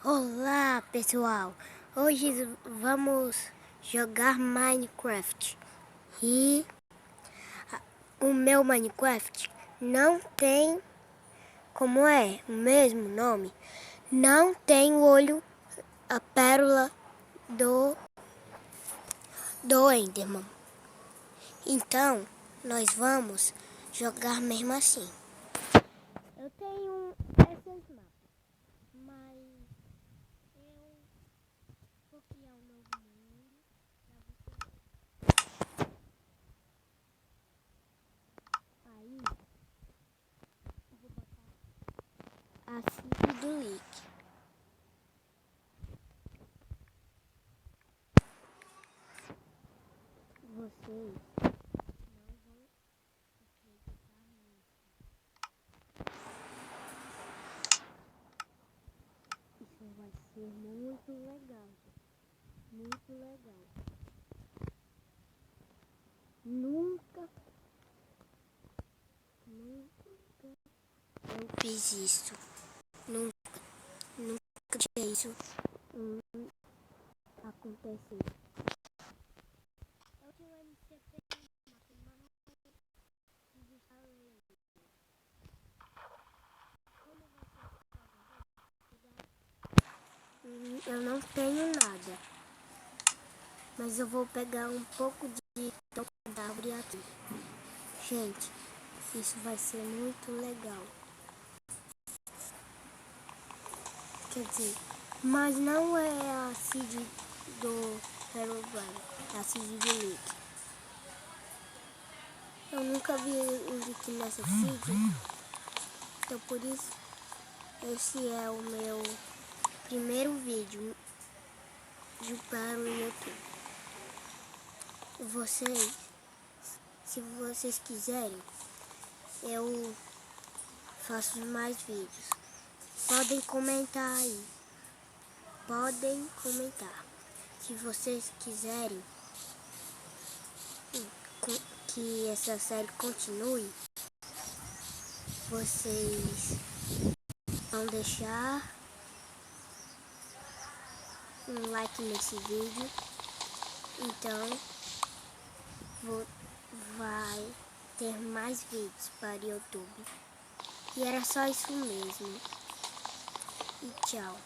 Olá pessoal, hoje vamos jogar Minecraft e o meu Minecraft não tem, como é o mesmo nome, não tem o olho, a pérola do Enderman. Então nós vamos jogar mesmo assim. Eu tenho essas mapas, mas vou criar um novo mundo pra você. Aí eu vou botar a seed do leak. Vocês não vão acreditar nisso. Isso vai ser muito legal, muito legal. Nunca eu fiz isso. Nunca tinha isso acontecer. Eu tinha MCP, mas não desinstalei. Como você eu não tenho nada, mas eu vou pegar um pouco de árvore aqui. Gente, isso vai ser muito legal. Quer dizer, mas não é a seed do Herobrine, é a seed do Leak. Eu nunca vi o Leak nessa seed, então por isso esse é o meu primeiro vídeo para o YouTube. Vocês, se vocês quiserem, eu faço mais vídeos. Podem comentar aí. Podem comentar. Se vocês quiserem que essa série continue, vocês vão deixar um like nesse vídeo. Então vai ter mais vídeos para o YouTube. E era só isso mesmo. E tchau.